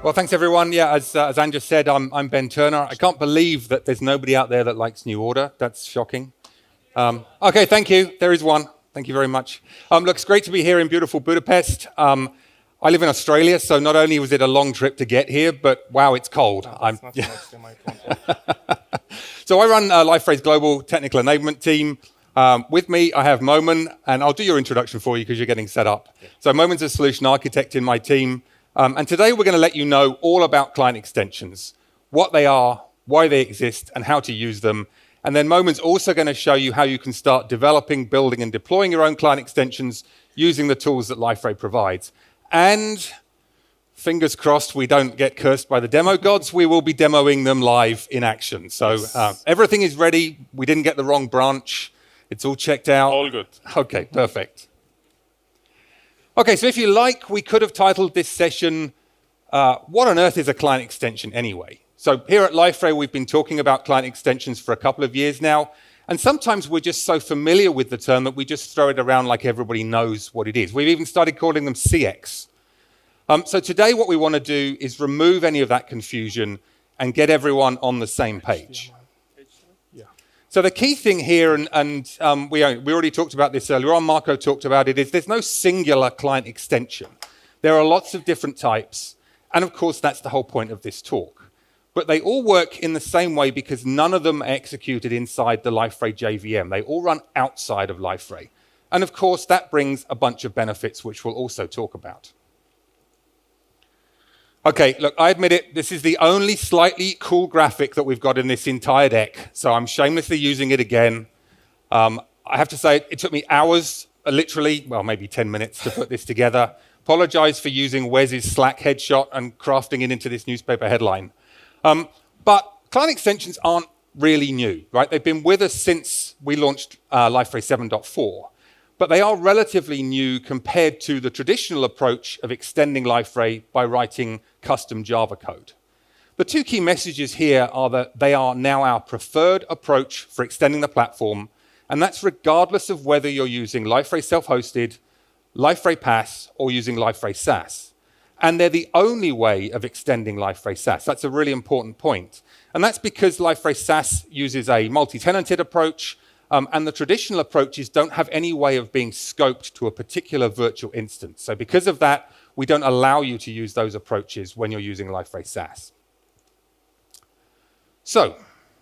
Well, thanks everyone. Yeah, as Anne just said, I'm Ben Turner. I can't believe that there's nobody out there that likes New Order. That's shocking. Okay, thank you. There is one. Thank you very much. Look, it's great to be here in beautiful Budapest. I live in Australia, so not only was it a long trip to get here, but wow, it's cold. So I run Liferay's global technical enablement team. With me, I have Mumen, and I'll do your introduction for you because you're getting set up. So Momen's a solution architect in my team. And today we're going to let you know all about client extensions, what they are, why they exist, and how to use them. And then Momen's also going to show you how you can start developing, building, and deploying your own client extensions using the tools that Liferay provides. And fingers crossed we don't get cursed by the demo gods, we will be demoing them live in action. So everything is ready. We didn't get the wrong branch. It's all checked out. All good. Okay, perfect. Okay, so if you like, we could have titled this session, What on Earth is a Client Extension Anyway? So here at Liferay, we've been talking about client extensions for a couple of years now, and sometimes we're just so familiar with the term that we just throw it around like everybody knows what it is. We've even started calling them CX. So today what we want to do is remove any of that confusion and get everyone on the same page. So the key thing here, and we already talked about this earlier on, Marco talked about it, is there's no singular client extension. There are lots of different types, and of course that's the whole point of this talk. But they all work in the same way because none of them are executed inside the Liferay JVM. They all run outside of Liferay. And of course that brings a bunch of benefits which we'll also talk about. Okay, look, I admit it, this is the only slightly cool graphic that we've got in this entire deck, so I'm shamelessly using it again. I have to say, it took me hours, literally, well, maybe 10 minutes to put this together. Apologize for using Wes's Slack headshot and crafting it into this newspaper headline. But client extensions aren't really new, right? They've been with us since we launched Liferay 7.4. But they are relatively new compared to the traditional approach of extending Liferay by writing custom Java code. The two key messages here are that they are now our preferred approach for extending the platform, and that's regardless of whether you're using Liferay self-hosted, Liferay PaaS, or using Liferay SaaS. And they're the only way of extending Liferay SaaS. That's a really important point. And that's because Liferay SaaS uses a multi-tenanted approach, and the traditional approaches don't have any way of being scoped to a particular virtual instance. So because of that, we don't allow you to use those approaches when you're using Liferay SaaS. So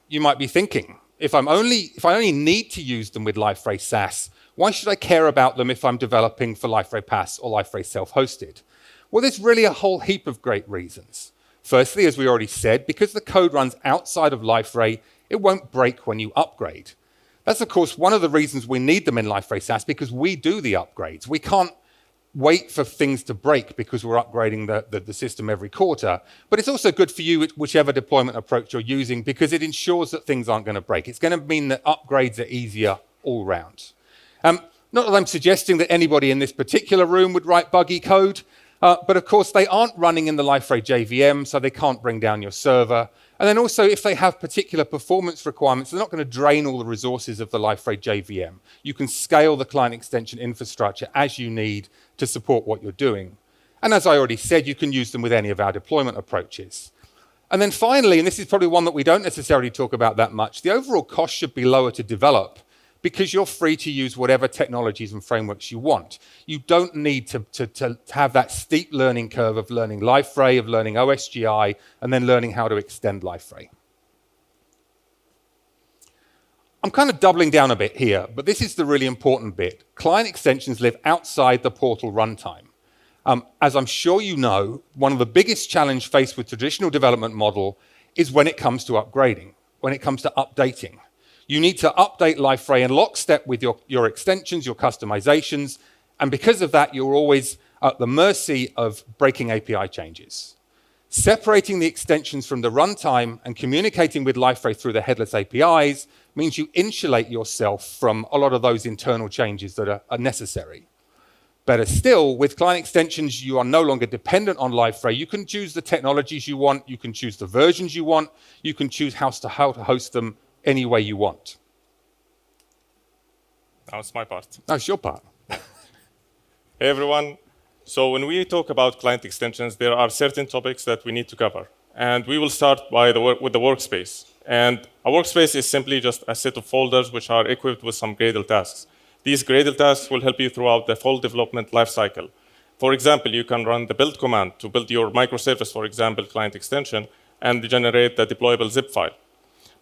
you might be thinking, if I only need to use them with Liferay SaaS, why should I care about them if I'm developing for Liferay PaaS or Liferay self-hosted? Well, there's really a whole heap of great reasons. Firstly, as we already said, because the code runs outside of Liferay, it won't break when you upgrade. That's, of course, one of the reasons we need them in Liferay SaaS, because we do the upgrades. We can't wait for things to break because we're upgrading the system every quarter. But it's also good for you, whichever deployment approach you're using, because it ensures that things aren't going to break. It's going to mean that upgrades are easier all round. Not that I'm suggesting that anybody in this particular room would write buggy code, but of course they aren't running in the Liferay JVM, so they can't bring down your server. And then also, if they have particular performance requirements, they're not going to drain all the resources of the Liferay JVM. You can scale the client extension infrastructure as you need to support what you're doing. And as I already said, you can use them with any of our deployment approaches. And then finally, and this is probably one that we don't necessarily talk about that much, the overall cost should be lower to develop because you're free to use whatever technologies and frameworks you want. You don't need to have that steep learning curve of learning Liferay, of learning OSGI, and then learning how to extend Liferay. I'm kind of doubling down a bit here, but this is the really important bit. Client extensions live outside the portal runtime. As I'm sure you know, one of the biggest challenges faced with traditional development model is when it comes to upgrading, when it comes to updating. You need to update Liferay in lockstep with your extensions, your customizations, and because of that, you're always at the mercy of breaking API changes. Separating the extensions from the runtime and communicating with Liferay through the headless APIs means you insulate yourself from a lot of those internal changes that are necessary. Better still, with client extensions, you are no longer dependent on Liferay. You can choose the technologies you want, you can choose the versions you want, you can choose how to host them any way you want. Now it's my part. That's your part. Hey everyone, So when we talk about client extensions, there are certain topics that we need to cover. And we will start with the workspace. And a workspace is simply just a set of folders which are equipped with some Gradle tasks. These Gradle tasks will help you throughout the full development lifecycle. For example, you can run the build command to build your microservice, for example, client extension, and generate the deployable zip file.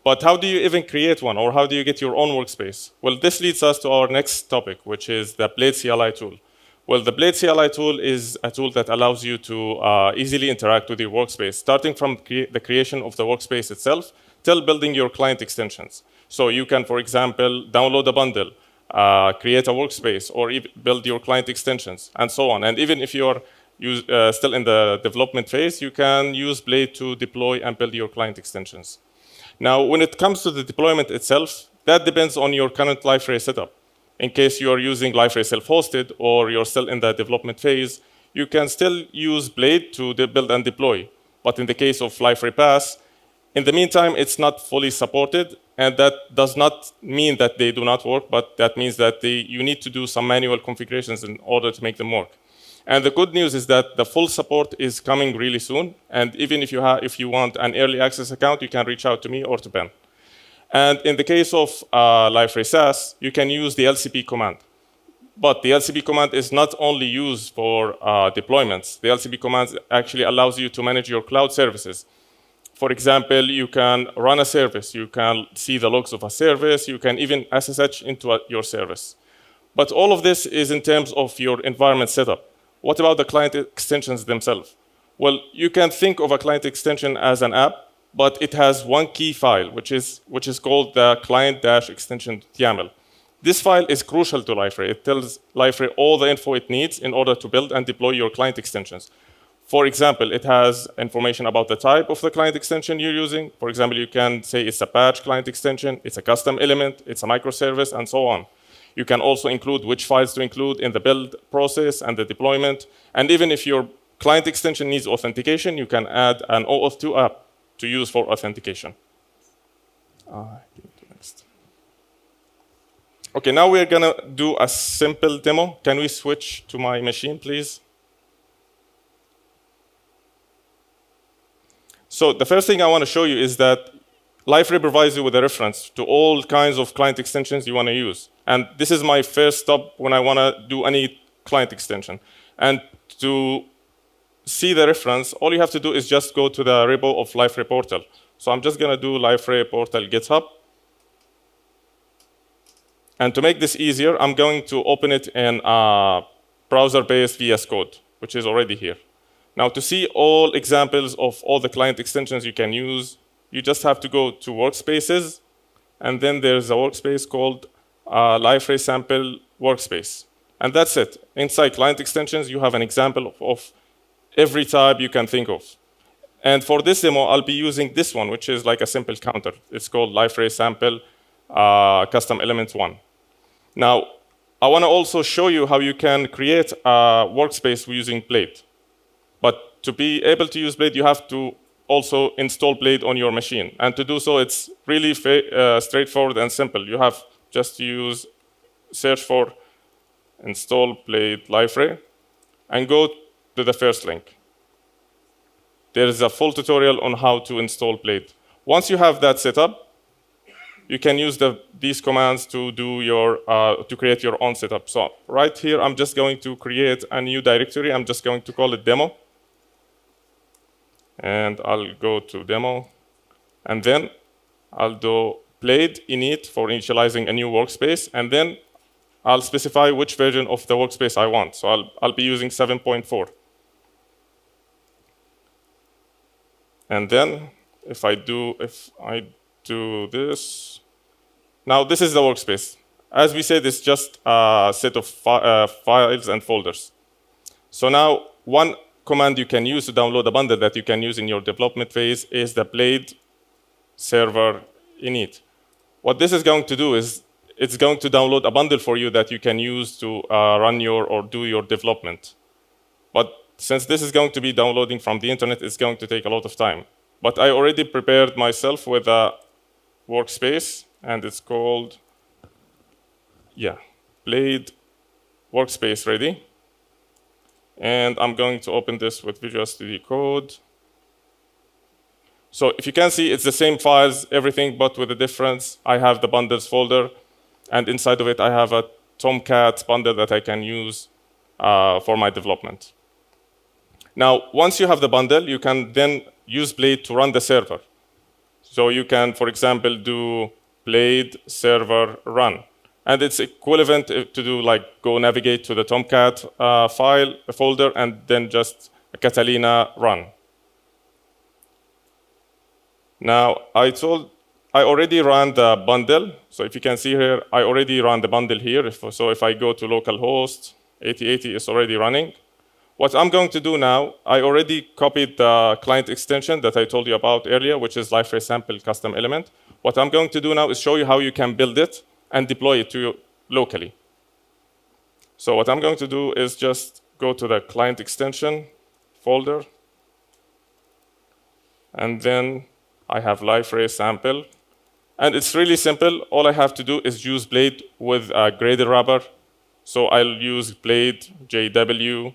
But how do you even create one, or how do you get your own workspace? Well, this leads us to our next topic, which is the Blade CLI tool. Well, the Blade CLI tool is a tool that allows you to easily interact with your workspace, starting from the creation of the workspace itself till building your client extensions. So you can, for example, download a bundle, create a workspace, or build your client extensions, and so on. And even if you're still in the development phase, you can use Blade to deploy and build your client extensions. Now, when it comes to the deployment itself, that depends on your current Liferay setup. In case you are using Liferay self-hosted or you're still in the development phase, you can still use Blade to build and deploy. But in the case of Liferay Pass, in the meantime, it's not fully supported, and that does not mean that they do not work, but that means that you need to do some manual configurations in order to make them work. And the good news is that the full support is coming really soon, and even if you want an early access account, you can reach out to me or to Ben. And in the case of Liferay SaaS, you can use the LCP command. But the LCP command is not only used for deployments. The LCP command actually allows you to manage your cloud services. For example, you can run a service, you can see the logs of a service, you can even SSH into your service. But all of this is in terms of your environment setup. What about the client extensions themselves? Well, you can think of a client extension as an app, but it has one key file, which is called the client-extension.yaml. This file is crucial to Liferay. It tells Liferay all the info it needs in order to build and deploy your client extensions. For example, it has information about the type of the client extension you're using. For example, you can say it's a patch client extension, it's a custom element, it's a microservice, and so on. You can also include which files to include in the build process and the deployment. And even if your client extension needs authentication, you can add an OAuth 2 app to use for authentication. Next. Okay, now we're gonna do a simple demo. Can we switch to my machine, please? So the first thing I want to show you is that Liferay provides you with a reference to all kinds of client extensions you want to use. And this is my first stop when I want to do any client extension. And to see the reference, all you have to do is just go to the repo of Liferay portal. So I'm just going to do Liferay portal GitHub. And to make this easier, I'm going to open it in a browser-based VS Code, which is already here. Now, to see all examples of all the client extensions you can use, you just have to go to Workspaces, and then there's a workspace called Liferay Sample Workspace. And that's it. Inside client extensions, you have an example of every type you can think of. And for this demo, I'll be using this one, which is like a simple counter. It's called Liferay Sample Custom Element 1. Now, I want to also show you how you can create a workspace using Blade. But to be able to use Blade, you have to also install Blade on your machine. And to do so, it's really straightforward and simple. You have just to search for install Blade Liferay and go to the first link. There is a full tutorial on how to install Blade. Once you have that set up, you can use these commands to create your own setup. So right here, I'm just going to create a new directory. I'm just going to call it demo. And I'll go to demo. And then I'll do Blade init for initializing a new workspace. And then I'll specify which version of the workspace I want. So I'll be using 7.4. And then if I do this, now this is the workspace. As we said, it's just a set of files and folders. So now one command you can use to download a bundle that you can use in your development phase is the Blade server init. What this is going to do is it's going to download a bundle for you that you can use to run or do your development. But since this is going to be downloading from the internet, it's going to take a lot of time. But I already prepared myself with a workspace, and it's called, Blade Workspace Ready. And I'm going to open this with Visual Studio Code. So if you can see, it's the same files, everything, but with a difference. I have the bundles folder, and inside of it, I have a Tomcat bundle that I can use for my development. Now, once you have the bundle, you can then use Blade to run the server. So you can, for example, do Blade server run. And it's equivalent to do like go navigate to the Tomcat folder and then just Catalina run. Now, I already ran the bundle. So if you can see here, I already ran the bundle here. So if I go to localhost, 8080 is already running. What I'm going to do now, I already copied the client extension that I told you about earlier, which is Liferay sample custom element. What I'm going to do now is show you how you can build it and deploy it to you locally. So what I'm going to do is just go to the client extension folder, and then I have Liferay sample. And it's really simple. All I have to do is use Blade with a gradle wrapper. So I'll use Blade, JW,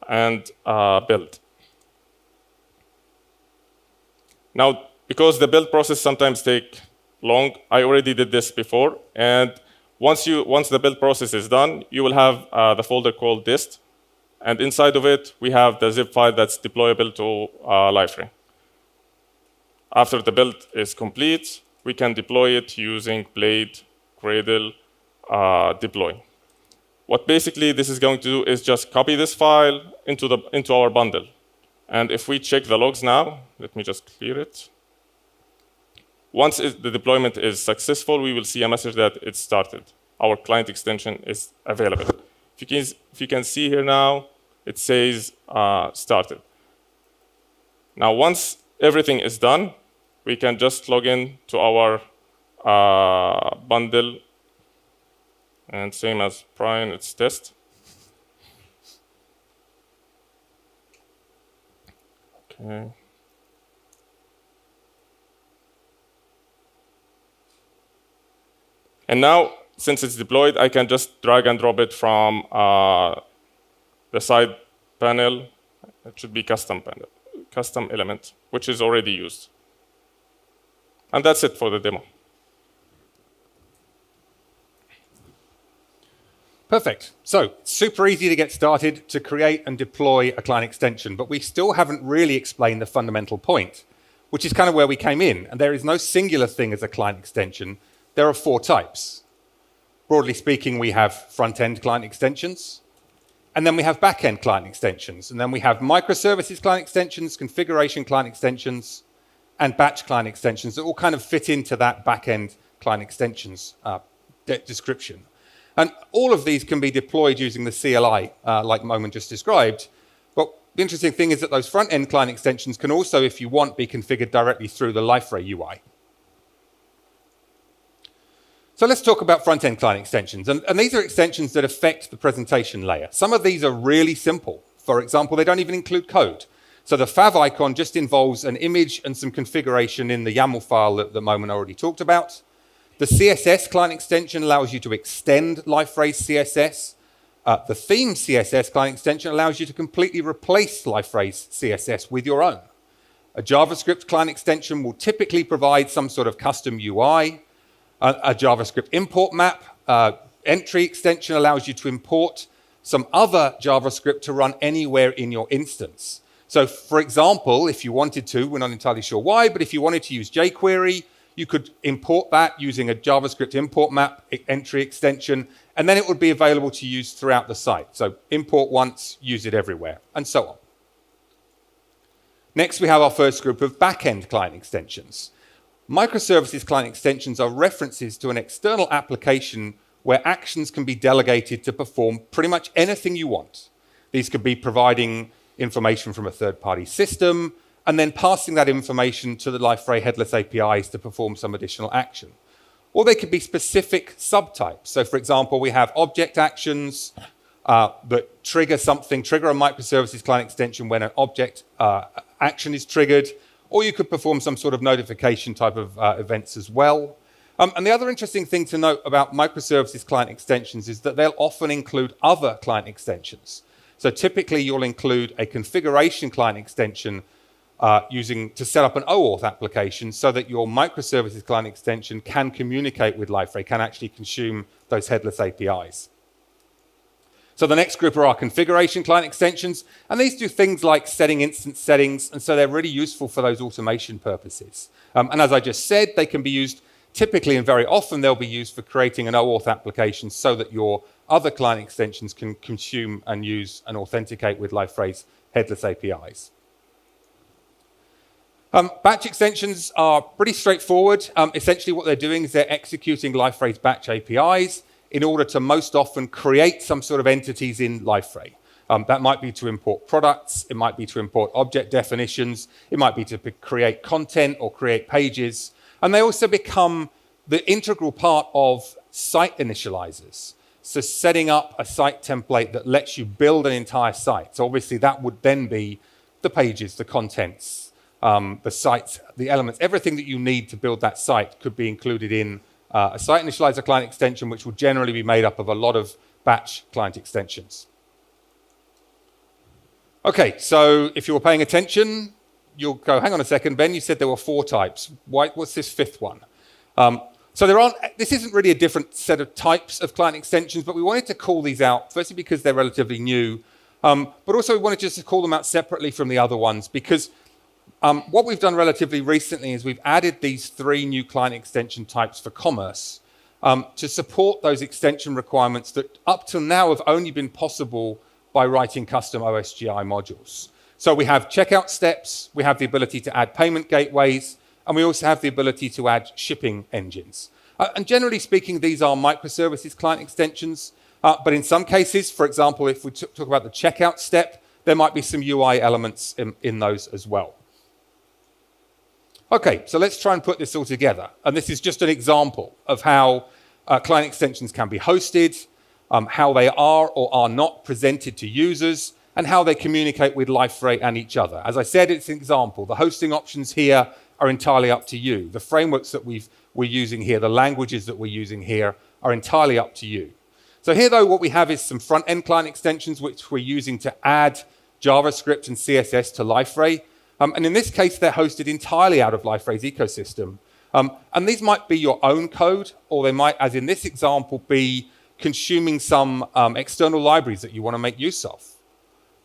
and build. Now, because the build process sometimes takes long, I already did this before. And once the build process is done, you will have the folder called dist. And inside of it, we have the zip file that's deployable to Liferay. After the build is complete, we can deploy it using Blade, Gradle, deploy. What basically this is going to do is just copy this file into our bundle. And if we check the logs now, let me just clear it. Once the deployment is successful, we will see a message that it started. Our client extension is available. If you can see here now, it says started. Now, once everything is done, we can just log in to our bundle. And same as Brian, it's test. Okay. And now, since it's deployed, I can just drag and drop it from the side panel. It should be custom panel, custom element, which is already used. And that's it for the demo. Perfect. So super easy to get started to create and deploy a client extension, but we still haven't really explained the fundamental point, which is kind of where we came in. And there is no singular thing as a client extension. There are 4 types. Broadly speaking, we have front-end client extensions, and then we have back-end client extensions, and then we have microservices client extensions, configuration client extensions, and batch client extensions that all kind of fit into that back-end client extensions description. And all of these can be deployed using the CLI, like Mumen just described. But the interesting thing is that those front-end client extensions can also, if you want, be configured directly through the Liferay UI. So let's talk about front-end client extensions. And these are extensions that affect the presentation layer. Some of these are really simple. For example, they don't even include code. So the fav icon just involves an image and some configuration in the YAML file that Mumen already talked about. The CSS client extension allows you to extend Liferay's CSS. The theme CSS client extension allows you to completely replace Liferay's CSS with your own. A JavaScript client extension will typically provide some sort of custom UI. A JavaScript import map entry extension allows you to import some other JavaScript to run anywhere in your instance. So for example, if you wanted to, we're not entirely sure why, but if you wanted to use jQuery, you could import that using a JavaScript import map entry extension, and then it would be available to use throughout the site. So import once, use it everywhere, and so on. Next, we have our first group of back-end client extensions. Microservices client extensions are references to an external application where actions can be delegated to perform pretty much anything you want. These could be providing information from a third-party system, and then passing that information to the Liferay headless APIs to perform some additional action. Or they could be specific subtypes. So for example, we have object actions that trigger a microservices client extension when an object action is triggered, or you could perform some sort of notification type of events as well. And the other interesting thing to note about microservices client extensions is that they'll often include other client extensions. So typically, you'll include a configuration client extension using to set up an OAuth application so that your microservices client extension can communicate with Liferay, can actually consume those headless APIs. So the next group are our configuration client extensions, and these do things like setting instance settings, and so they're really useful for those automation purposes. And as I just said, they can be used typically, and very often they'll be used for creating an OAuth application so that your other client extensions can consume and use and authenticate with Liferay's headless APIs. Batch extensions are pretty straightforward. Essentially what they're doing is they're executing Liferay's batch APIs in order to most often create some sort of entities in Liferay. That might be to import products, it might be to import object definitions, it might be to create content or create pages, and they also become the integral part of site initializers. So setting up a site template that lets you build an entire site. So obviously that would then be the pages, the contents, the sites, the elements, everything that you need to build that site could be included in a site initializer client extension, which will generally be made up of a lot of batch client extensions. Okay, so if you were paying attention, you'll go, hang on a second, Ben, you said there were 4 types. What's this 5th one? So this isn't really a different set of types of client extensions, but we wanted to call these out, firstly because they're relatively new, but also we wanted just to call them out separately from the other ones, because what we've done relatively recently is we've added these 3 new client extension types for commerce to support those extension requirements that up till now have only been possible by writing custom OSGI modules. So we have checkout steps, we have the ability to add payment gateways, and we also have the ability to add shipping engines. And generally speaking, these are microservices client extensions, but in some cases, for example, if we talk about the checkout step, there might be some UI elements in those as well. Okay, so let's try and put this all together. And this is just an example of how client extensions can be hosted, how they are or are not presented to users, and how they communicate with Liferay and each other. As I said, it's an example. The hosting options here are entirely up to you. The frameworks that we're using here, the languages that we're using here are entirely up to you. So here, though, what we have is some front-end client extensions which we're using to add JavaScript and CSS to Liferay. And in this case, they're hosted entirely out of Liferay's ecosystem. And these might be your own code, or they might, as in this example, be consuming some external libraries that you want to make use of.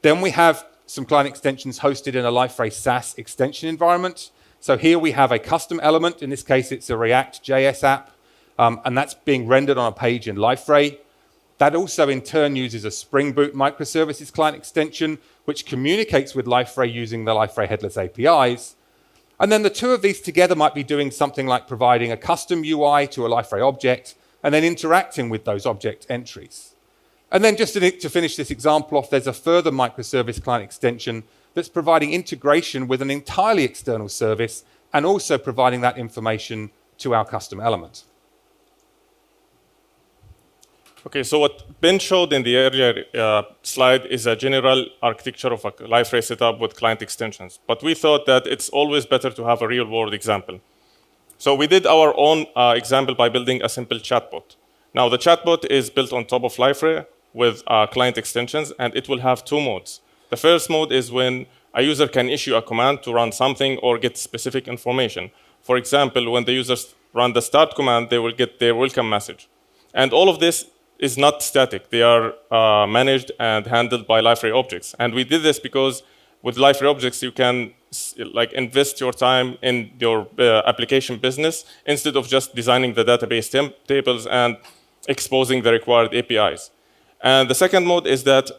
Then we have some client extensions hosted in a Liferay SaaS extension environment. So here we have a custom element. In this case, it's a React.js app, and that's being rendered on a page in Liferay. That also in turn uses a Spring Boot microservices client extension, which communicates with Liferay using the Liferay headless APIs. And then the 2 of these together might be doing something like providing a custom UI to a Liferay object and then interacting with those object entries. And then just to finish this example off, there's a further microservice client extension that's providing integration with an entirely external service and also providing that information to our custom element. Okay, so what Ben showed in the earlier slide is a general architecture of a Liferay setup with client extensions. But we thought that it's always better to have a real-world example. So we did our own example by building a simple chatbot. Now, the chatbot is built on top of Liferay with client extensions, and it will have 2 modes. The first mode is when a user can issue a command to run something or get specific information. For example, when the users run the start command, they will get their welcome message. And all of this is not static. They are managed and handled by Liferay objects. And we did this because with Liferay objects, you can invest your time in your application business instead of just designing the database tables and exposing the required APIs. And the second mode is that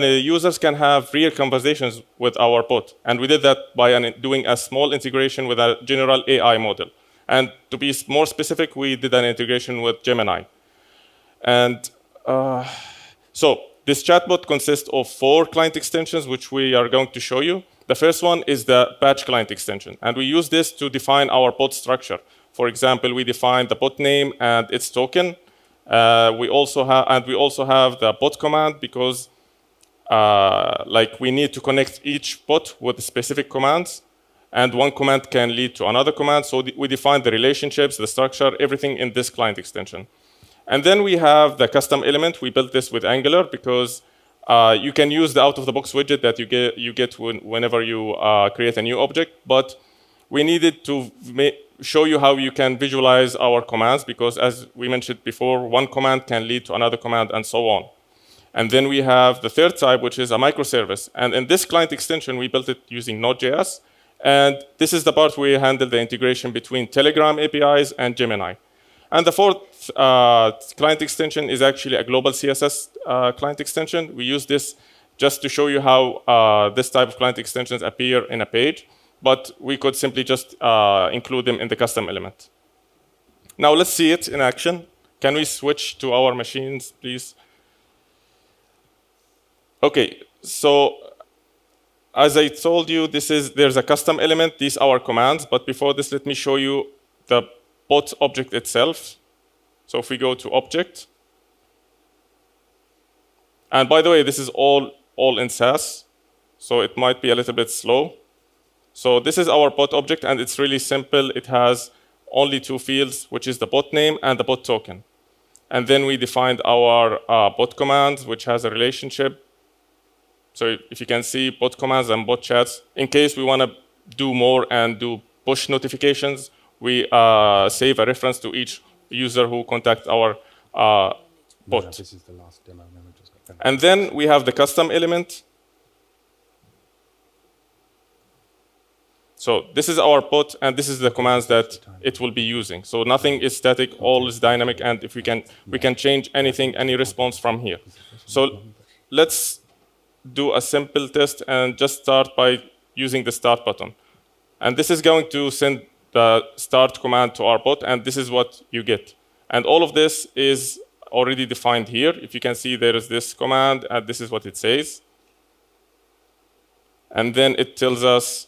users can have real conversations with our bot. And we did that by doing a small integration with a general AI model. And to be more specific, we did an integration with Gemini. And so this chatbot consists of 4 client extensions, which we are going to show you. The first one is the batch client extension. And we use this to define our bot structure. For example, we define the bot name and its token. We also have the bot command because we need to connect each bot with specific commands, and one command can lead to another command. So we define the relationships, the structure, everything in this client extension. And then we have the custom element. We built this with Angular because You can use the out-of-the-box widget that you get whenever you create a new object, but we needed to show you how you can visualize our commands, because as we mentioned before, one command can lead to another command and so on. And then we have the third type, which is a microservice. And in this client extension, we built it using Node.js. And this is the part where we handle the integration between Telegram APIs and Gemini. And the fourth client extension is actually a global CSS client extension. We use this just to show you how this type of client extensions appear in a page, but we could simply just include them in the custom element. Now let's see it in action. Can we switch to our machines, please? Okay, so as I told you, there's a custom element. These are our commands, but before this, let me show you the bot object itself. So if we go to object, and by the way, this is all in Sass, so it might be a little bit slow. So this is our bot object, and it's really simple. It has only two fields, which is the bot name and the bot token. And then we defined our bot commands, which has a relationship. So if you can see bot commands and bot chats, in case we want to do more and do push notifications, we save a reference to each user who contacts our bot. No, this is the last demo. And then we have the custom element. So this is our bot, and this is the commands that it will be using. So nothing is static, all is dynamic, and if we can change anything, any response from here. So let's do a simple test and just start by using the start button. And this is going to send the start command to our bot, and this is what you get. And all of this is already defined here. If you can see, there is this command, and this is what it says. And then it tells us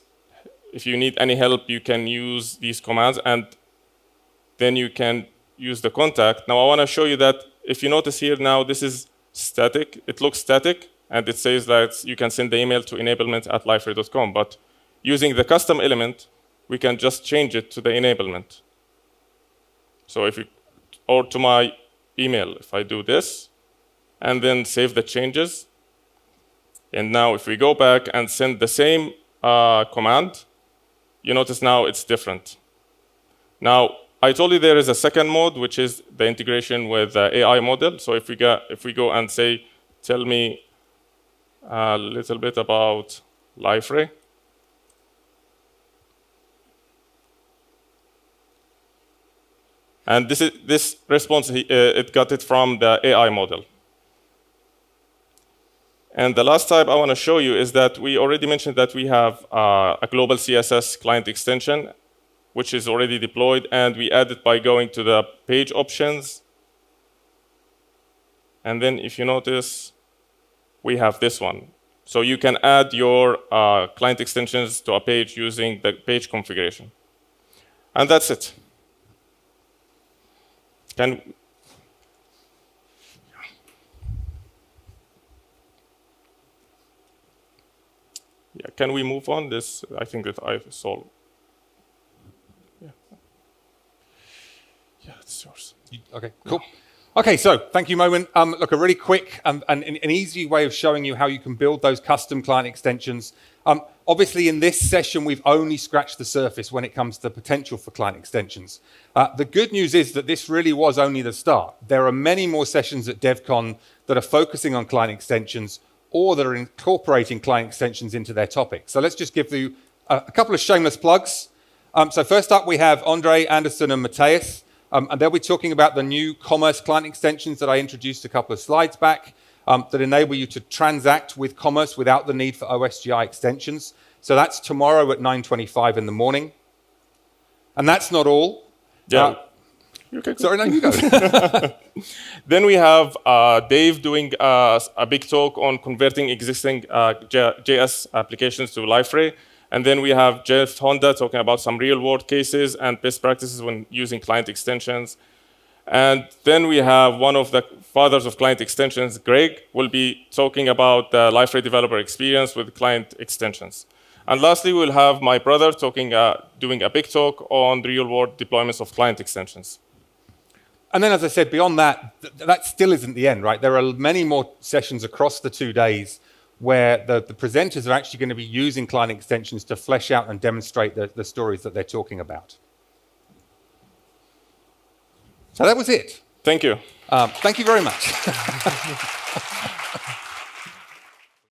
if you need any help, you can use these commands, and then you can use the contact. Now I want to show you that if you notice here now, this is static. It looks static, and it says that you can send the email to enablement@liferay.com. But using the custom element, we can just change it to the enablement. So or to my email, if I do this, and then save the changes. And now if we go back and send the same command, you notice now it's different. Now, I told you there is a second mode, which is the integration with the AI model. So if we go and say, tell me a little bit about Liferay. And this response, it got it from the AI model. And the last type I want to show you is that we already mentioned that we have a global CSS client extension, which is already deployed, and we add it by going to the page options. And then if you notice, we have this one. So you can add your client extensions to a page using the page configuration. And that's it. Can we move on? This, I think that I've solved. Yeah, it's yours. Okay, cool. Okay, so thank you, Mumen. Look, a really quick and an easy way of showing you how you can build those custom client extensions. Obviously, in this session, we've only scratched the surface when it comes to the potential for client extensions. The good news is that this really was only the start. There are many more sessions at Devcon that are focusing on client extensions or that are incorporating client extensions into their topic. So let's just give you a couple of shameless plugs. So first up, we have Andre, Anderson, and Matthias. And they'll be talking about the new commerce client extensions that I introduced a couple of slides back that enable you to transact with commerce without the need for OSGI extensions. So that's tomorrow at 9:25 in the morning. And that's not all. Yeah. Sorry, no, you go. Then we have Dave doing a big talk on converting existing JS applications to Liferay. And then we have Jeff Honda talking about some real-world cases and best practices when using client extensions. And then we have one of the fathers of client extensions, Greg, will be talking about the Liferay developer experience with client extensions. And lastly, we'll have my brother talking, doing a big talk on real-world deployments of client extensions. And then, as I said, beyond that, that still isn't the end, right? There are many more sessions across the 2 days where the presenters are actually going to be using client extensions to flesh out and demonstrate the stories that they're talking about. So that was it. Thank you. Thank you very much.